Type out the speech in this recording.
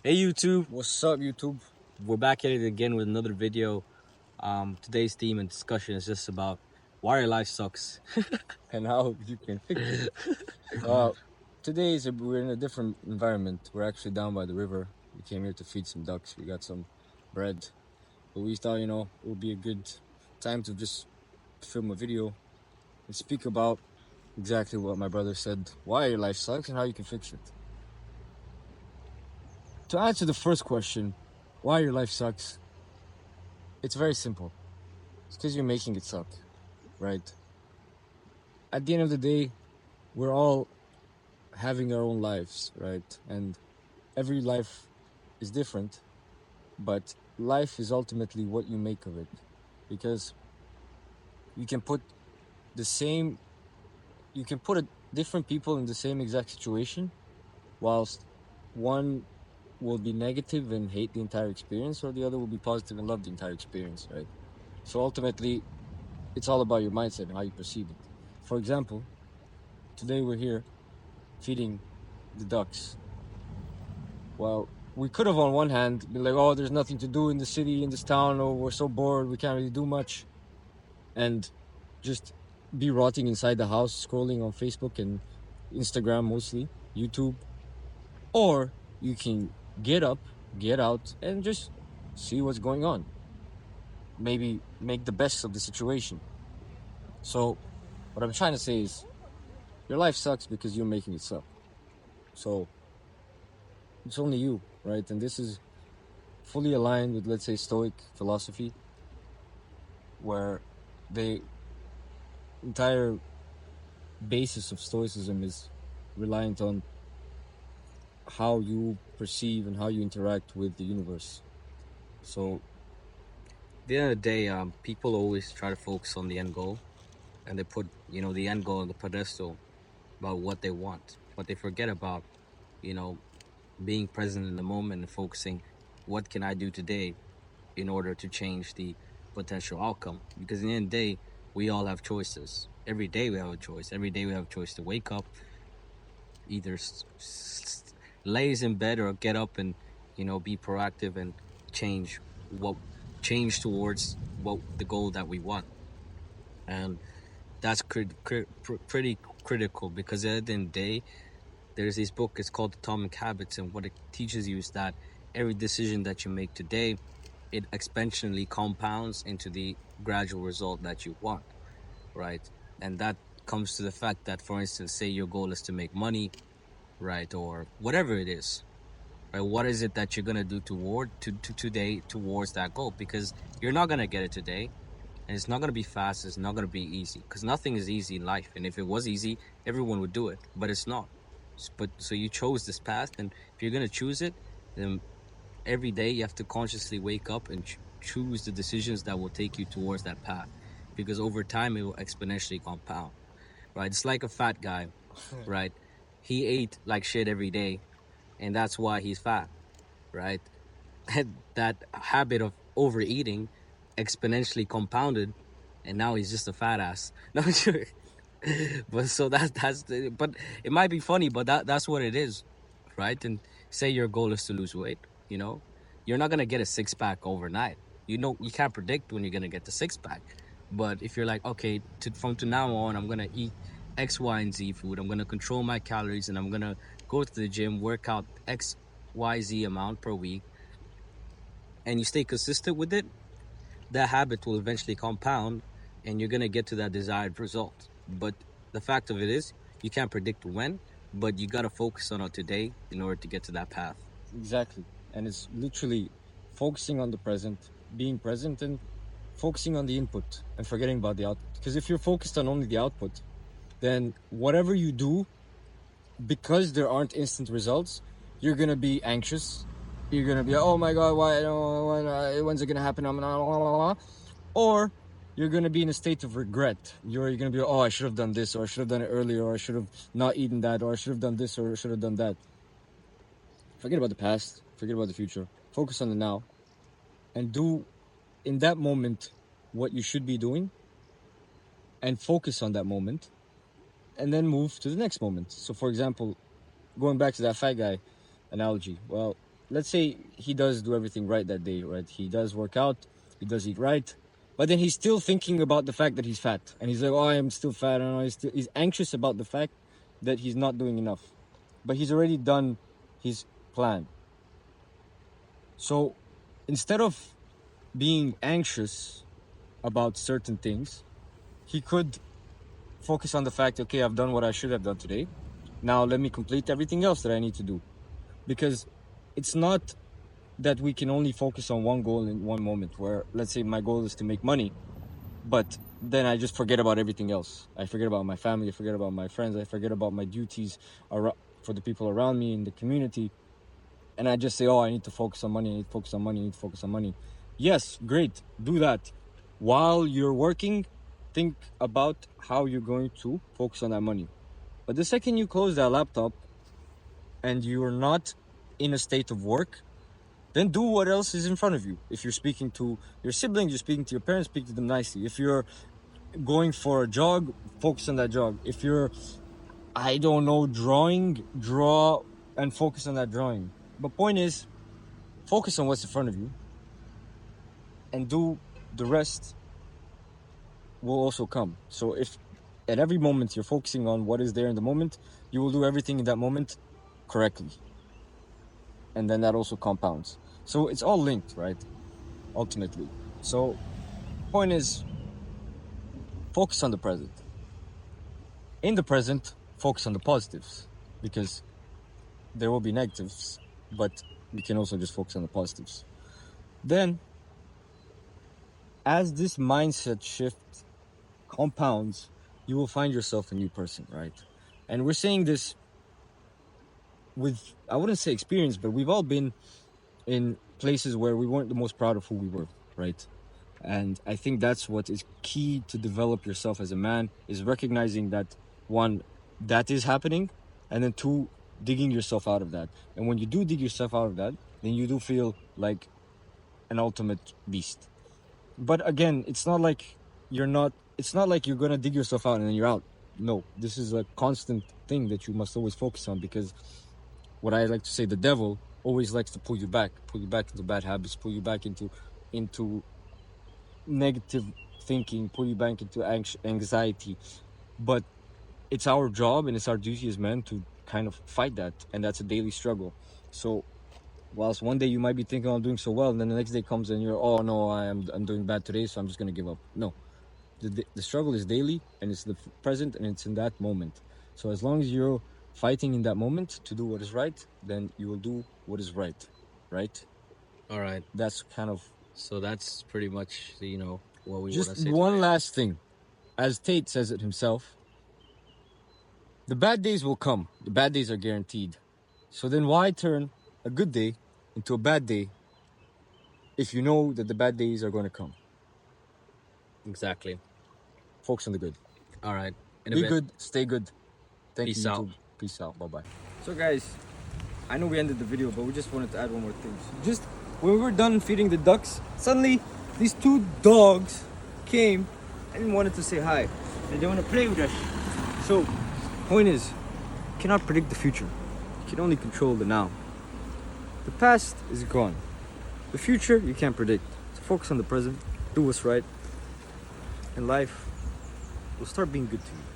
Hey YouTube, What's up, YouTube? we're back at it again with another video. Today's theme and discussion is just about why your life sucks. And how you can fix it. Uh, we're in a different environment. We're actually down by the river. We came here to feed some ducks. We got some bread, but we thought, it would be a good time to just film a video and speak about exactly what my brother said: why your life sucks and how you can fix it. To answer the first question, why your life sucks, it's very simple. It's because you're making it suck, right? At the end of the day, we're all having our own lives, right? And every life is different, but life is ultimately what you make of it. Because you can put the same, you can put different people in the same exact situation, whilst one will be negative and hate the entire experience, or the other will be positive and love the entire experience, right? So ultimately, it's all about your mindset and how you perceive it. For example, today we're here feeding the ducks. Well, we could have, on one hand, been like, oh, there's nothing to do in the city, in this town, or we're so bored, we can't really do much, and just be rotting inside the house, scrolling on Facebook and Instagram mostly, YouTube. Or you can get up, get out, and just see what's going on. Maybe make the best of the situation. So, what I'm trying to say is, your life sucks because you're making it suck. So, it's only you, right? And this is fully aligned with, let's say, Stoic philosophy, where the entire basis of Stoicism is reliant on how you perceive and how you interact with the universe. So, At the end of the day, people always try to focus on the end goal, and they put the end goal on the pedestal about what they want, but they forget about you know being present in the moment and focusing. What can I do today in order to change the potential outcome? Because in the end of the day, we all have choices. Every day we have a choice. Every day we have a choice to wake up, either lays in bed or get up and be proactive and change what change towards what the goal that we want. And that's pretty critical, because at the end of the day, there's this book, it's called Atomic Habits, and what it teaches you is that every decision that you make today, it exponentially compounds into the gradual result that you want, right? And that comes to the fact that, for instance, say your goal is to make money, right, or whatever it is, right? What is it that you're gonna do to today towards that goal? Because you're not gonna get it today, and it's not gonna be fast. It's not gonna be easy, because nothing is easy in life. And if it was easy, everyone would do it, but it's not. But so you chose this path, and if you're gonna choose it, then every day you have to consciously wake up and choose the decisions that will take you towards that path, because over time it will exponentially compound, right? It's like a fat guy, right? He ate like shit every day, and that's why he's fat, right? And that habit of overeating exponentially compounded, and now he's just a fat ass. No, I'm sure. But so but it might be funny, but that's what it is, right? And say your goal is to lose weight, you're not gonna get a six pack overnight. You can't predict when you're gonna get the six pack. But if you're like, okay, from to now on, I'm gonna eat X, Y, and Z food. I'm gonna control my calories, and I'm gonna go to the gym, work out X, Y, Z amount per week, and you stay consistent with it, that habit will eventually compound, and you're gonna get to that desired result. But the fact of it is, you can't predict when, but you gotta focus on it today in order to get to that path. exactly. And it's literally focusing on the present, being present, and focusing on the input and forgetting about the output. Because if you're focused on only the output, then whatever you do, because there aren't instant results, you're gonna be anxious. You're gonna be, oh my god, when's it gonna happen? Or you're gonna be in a state of regret. You're gonna be, oh, I should have done this, or I should have done it earlier, or I should have not eaten that, or I should have done this, or I should have done that. Forget about the past. Forget about the future. Focus on the now, and do in that moment what you should be doing, and focus on that moment, and then move to the next moment. So, for example, going back to that fat guy analogy, well, let's say he does do everything right that day, right? He does work out, he does eat right, but then he's still thinking about the fact that he's fat, and he's like, "Oh, I'm still fat," and he's anxious about the fact that he's not doing enough, but he's already done his plan. So instead of being anxious about certain things, he could focus on the fact, okay, I've done what I should have done today. Now let me complete everything else that I need to do. Because it's not that we can only focus on one goal in one moment, where let's say my goal is to make money, but then I just forget about everything else. I forget about my family, I forget about my friends, I forget about my duties for the people around me in the community. And I just say, oh, I need to focus on money, I need to focus on money, I need to focus on money. Yes, great, do that. While you're working, think about how you're going to focus on that money. But the second you close that laptop and you're not in a state of work, then do what else is in front of you. If you're speaking to your siblings, you're speaking to your parents, speak to them nicely. If you're going for a jog, focus on that jog. If you're, I don't know, drawing, draw and focus on that drawing. But point is, focus on what's in front of you and do the rest will also come. So if at every moment you're focusing on what is there in the moment, you will do everything in that moment correctly. And then that also compounds. So it's all linked, right? Ultimately. So point is, focus on the present. In the present, focus on the positives, because there will be negatives, but we can also just focus on the positives. Then, as this mindset shift compounds, you will find yourself a new person, right? And we're saying this with, I wouldn't say experience, but we've all been in places where we weren't the most proud of who we were, right? And I think that's what is key to develop yourself as a man, is recognizing that, one, that is happening, and then two, digging yourself out of that. And when you do dig yourself out of that, then you do feel like an ultimate beast. But again, it's not like you're gonna dig yourself out and then you're out. No, this is a constant thing that you must always focus on, because what I like to say, the devil always likes to pull you back into bad habits, pull you back into negative thinking, pull you back into anxiety. But it's our job and it's our duty as men to kind of fight that, and that's a daily struggle. So whilst one day you might be thinking, oh, I'm doing so well, and then the next day comes and you're, oh no, I'm doing bad today, so I'm just gonna give up. No, the struggle is daily, and it's the present, and it's in that moment. So as long as you're fighting in that moment to do what is right, then you will do what is right. All right. That's kind of, So that's pretty much, what we want to just say. one last thing. As Tate says it himself, the bad days will come. The bad days are guaranteed. So then why turn a good day into a bad day if you know that the bad days are going to come? Exactly. Focus on the good. All right. Be good, stay good. Thank Peace you, out. YouTube. Peace out. Bye-bye. So guys, I know we ended the video, but we just wanted to add one more thing. Just when we were done feeding the ducks, suddenly these two dogs came and wanted to say hi. And they want to play with us. So, point is, you cannot predict the future. You can only control the now. The past is gone. The future, you can't predict. So focus on the present, do what's right, and life will start being good to you.